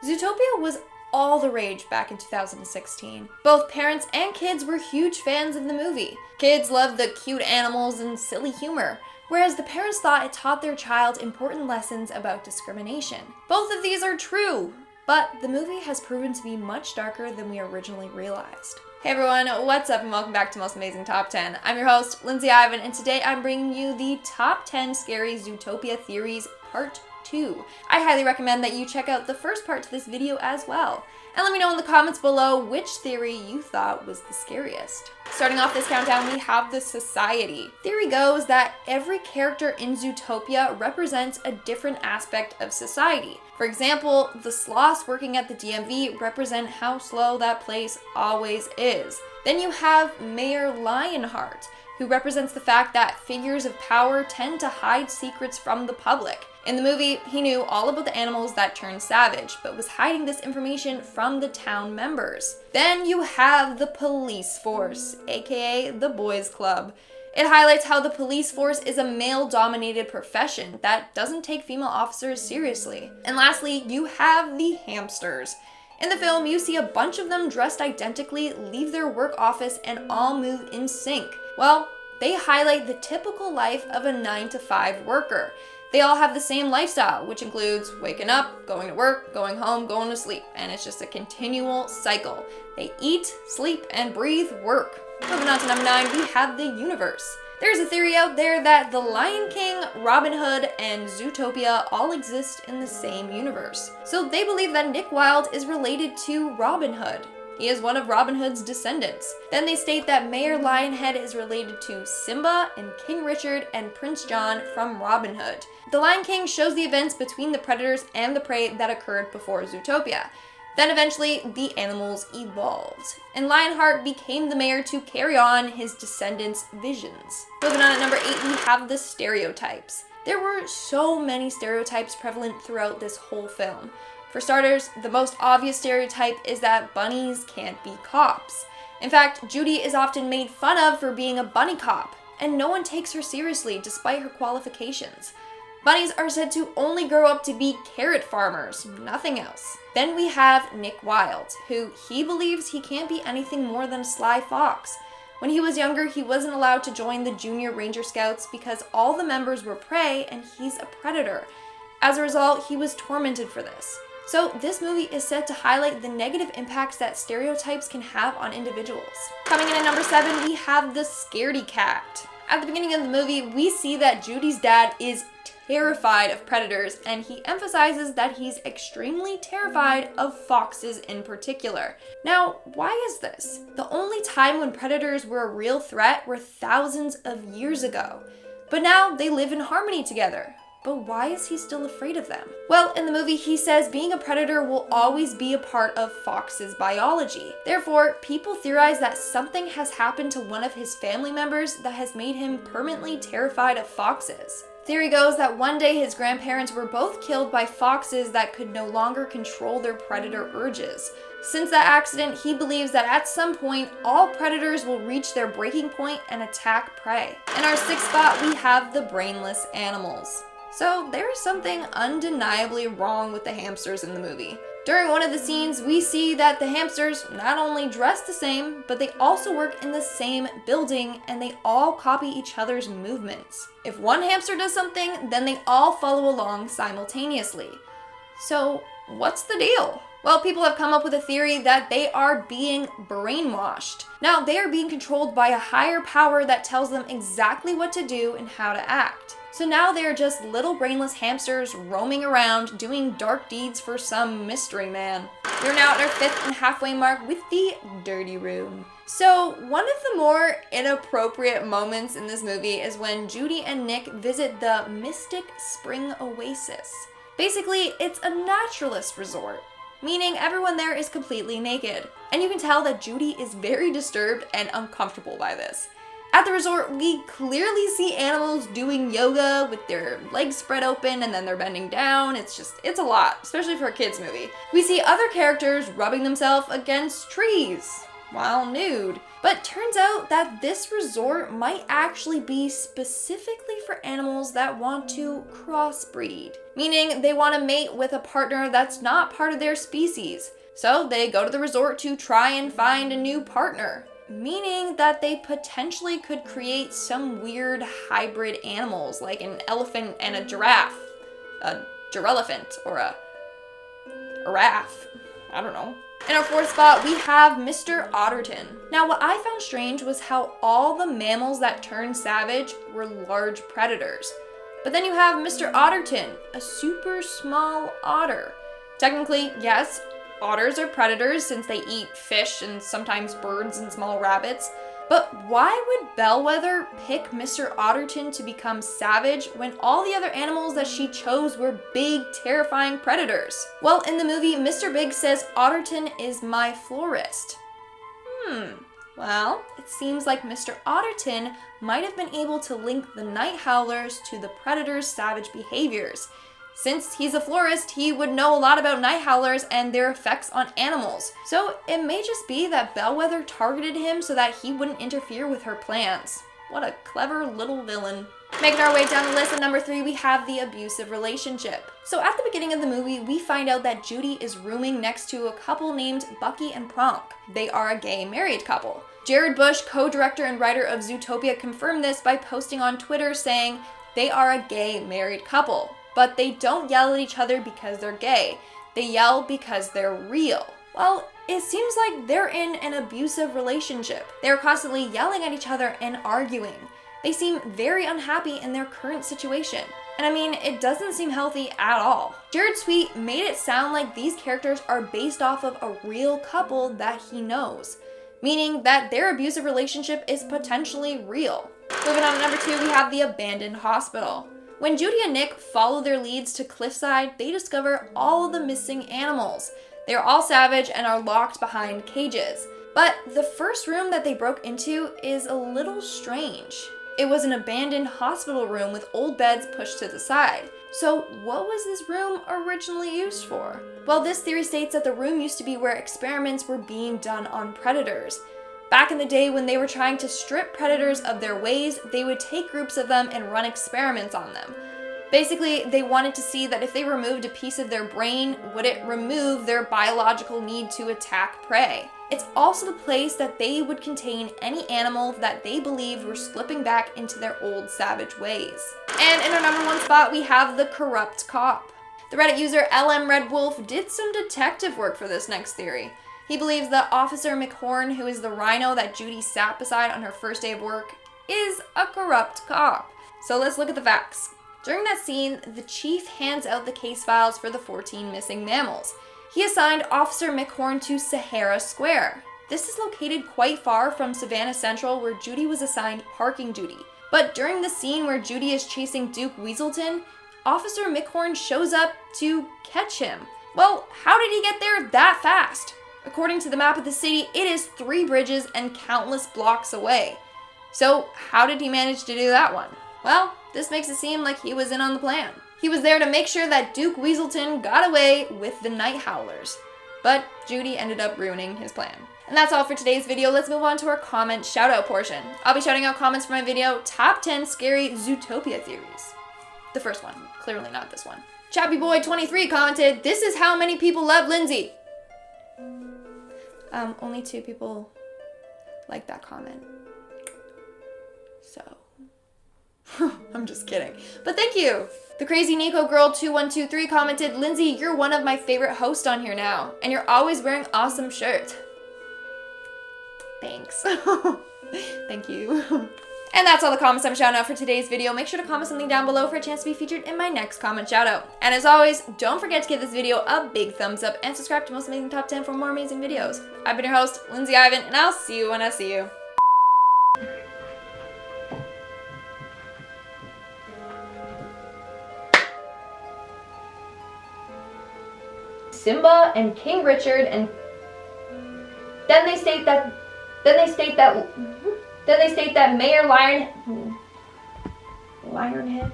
Zootopia was all the rage back in 2016. Both parents and kids were huge fans of the movie. Kids loved the cute animals and silly humor, whereas the parents thought it taught their child important lessons about discrimination. Both of these are true, but the movie has proven to be much darker than we originally realized. Hey everyone, what's up and welcome back to Most Amazing Top 10. I'm your host, Lindsay Ivan, and today I'm bringing you the Top 10 Scary Zootopia Theories Part 2. I highly recommend that you check out the first part to this video as well. And let me know in the comments below which theory you thought was the scariest. Starting off this countdown, we have the Society. Theory goes that every character in Zootopia represents a different aspect of society. For example, the sloths working at the DMV represent how slow that place always is. Then you have Mayor Lionheart, who represents the fact that figures of power tend to hide secrets from the public. In the movie, he knew all about the animals that turned savage, but was hiding this information from the town members. Then you have the police force, aka the boys club. It highlights how the police force is a male-dominated profession that doesn't take female officers seriously. And lastly, you have the hamsters. In the film, you see a bunch of them dressed identically leave their work office and all move in sync. Well, they highlight the typical life of a 9-to-5 worker. They all have the same lifestyle, which includes waking up, going to work, going home, going to sleep, and it's just a continual cycle. They eat, sleep, and breathe work. Moving on to number 9, we have the universe. There's a theory out there that the Lion King, Robin Hood, and Zootopia all exist in the same universe. So they believe that Nick Wilde is related to Robin Hood. He is one of Robin Hood's descendants. Then they state that Mayor Lionhead is related to Simba and King Richard and Prince John from Robin Hood. The Lion King shows the events between the predators and the prey that occurred before Zootopia. Then eventually, the animals evolved, and Lionheart became the mayor to carry on his descendants' visions. Moving on at number 8, we have the stereotypes. There were so many stereotypes prevalent throughout this whole film. For starters, the most obvious stereotype is that bunnies can't be cops. In fact, Judy is often made fun of for being a bunny cop, and no one takes her seriously despite her qualifications. Bunnies are said to only grow up to be carrot farmers, nothing else. Then we have Nick Wilde, who he believes he can't be anything more than a sly fox. When he was younger, he wasn't allowed to join the Junior Ranger Scouts because all the members were prey and he's a predator. As a result, he was tormented for this. So this movie is said to highlight the negative impacts that stereotypes can have on individuals. Coming in at number 7, we have the Scaredy Cat. At the beginning of the movie, we see that Judy's dad is terrified of predators, and he emphasizes that he's extremely terrified of foxes in particular. Now, why is this? The only time when predators were a real threat were thousands of years ago. But now they live in harmony together. But why is he still afraid of them? Well, in the movie, he says being a predator will always be a part of foxes' biology. Therefore, people theorize that something has happened to one of his family members that has made him permanently terrified of foxes. Theory goes that one day his grandparents were both killed by foxes that could no longer control their predator urges. Since that accident, he believes that at some point, all predators will reach their breaking point and attack prey. In our 6th spot, we have the brainless animals. So there is something undeniably wrong with the hamsters in the movie. During one of the scenes, we see that the hamsters not only dress the same, but they also work in the same building and they all copy each other's movements. If one hamster does something, then they all follow along simultaneously. So what's the deal? Well, people have come up with a theory that they are being brainwashed. Now, they are being controlled by a higher power that tells them exactly what to do and how to act. So now they're just little brainless hamsters roaming around doing dark deeds for some mystery man. We're now at our 5th and halfway mark with the dirty room. So one of the more inappropriate moments in this movie is when Judy and Nick visit the Mystic Spring Oasis. Basically, it's a naturalist resort, meaning everyone there is completely naked. And you can tell that Judy is very disturbed and uncomfortable by this. At the resort, we clearly see animals doing yoga with their legs spread open and then they're bending down. It's a lot, especially for a kid's movie. We see other characters rubbing themselves against trees while nude. But turns out that this resort might actually be specifically for animals that want to crossbreed, meaning they want to mate with a partner that's not part of their species. So they go to the resort to try and find a new partner, meaning that they potentially could create some weird hybrid animals like an elephant and a giraffe, a girelephant, or a giraffe. I don't know. In our fourth spot, we have Mr. Otterton. Now, what I found strange was how all the mammals that turned savage were large predators. But then you have Mr. Otterton, a super small otter. Technically, yes, otters are predators since they eat fish and sometimes birds and small rabbits. But why would Bellwether pick Mr. Otterton to become savage when all the other animals that she chose were big, terrifying predators? Well, in the movie, Mr. Big says Otterton is my florist. Well, it seems like Mr. Otterton might have been able to link the night howlers to the predator's savage behaviors. Since he's a florist, he would know a lot about night howlers and their effects on animals. So it may just be that Bellwether targeted him so that he wouldn't interfere with her plans. What a clever little villain. Making our way down the list at number 3, we have the abusive relationship. So at the beginning of the movie, we find out that Judy is rooming next to a couple named Bucky and Pronk. They are a gay married couple. Jared Bush, co-director and writer of Zootopia, confirmed this by posting on Twitter saying they are a gay married couple. But they don't yell at each other because they're gay. They yell because they're real. Well, it seems like they're in an abusive relationship. They're constantly yelling at each other and arguing. They seem very unhappy in their current situation. And I mean, it doesn't seem healthy at all. Jared's tweet made it sound like these characters are based off of a real couple that he knows, meaning that their abusive relationship is potentially real. Moving on to number 2, we have the abandoned hospital. When Judy and Nick follow their leads to Cliffside, they discover all of the missing animals. They are all savage and are locked behind cages. But the first room that they broke into is a little strange. It was an abandoned hospital room with old beds pushed to the side. So what was this room originally used for? Well, this theory states that the room used to be where experiments were being done on predators. Back in the day when they were trying to strip predators of their ways, they would take groups of them and run experiments on them. Basically, they wanted to see that if they removed a piece of their brain, would it remove their biological need to attack prey? It's also the place that they would contain any animal that they believed were slipping back into their old savage ways. And in our number 1 spot, we have the corrupt cop. The Reddit user LM Red Wolf did some detective work for this next theory. He believes that Officer McHorn, who is the rhino that Judy sat beside on her first day of work, is a corrupt cop. So let's look at the facts. During that scene, the chief hands out the case files for the 14 missing mammals. He assigned Officer McHorn to Sahara Square. This is located quite far from Savannah Central, where Judy was assigned parking duty. But during the scene where Judy is chasing Duke Weaselton, Officer McHorn shows up to catch him. Well, how did he get there that fast? According to the map of the city, it is 3 bridges and countless blocks away. So how did he manage to do that one? Well, this makes it seem like he was in on the plan. He was there to make sure that Duke Weaselton got away with the night howlers. But Judy ended up ruining his plan. And that's all for today's video. Let's move on to our comment shout-out portion. I'll be shouting out comments for my video, Top 10 Scary Zootopia Theories. The first one, clearly not this one. Chappyboy23 commented, "This is how many people love Lindsay." Only 2 people liked that comment. So, I'm just kidding. But thank you. The Crazy Nico Girl 2123 commented, "Lindsay, you're one of my favorite hosts on here now, and you're always wearing awesome shirts." Thanks. Thank you. And that's all the comments I'm shouting out for today's video. Make sure to comment something down below for a chance to be featured in my next comment shout out. And as always, don't forget to give this video a big thumbs up and subscribe to Most Amazing Top 10 for more amazing videos. I've been your host, Lindsay Ivan, and I'll see you when I see you. Simba and King Richard, and then they state that Mayor Lionhead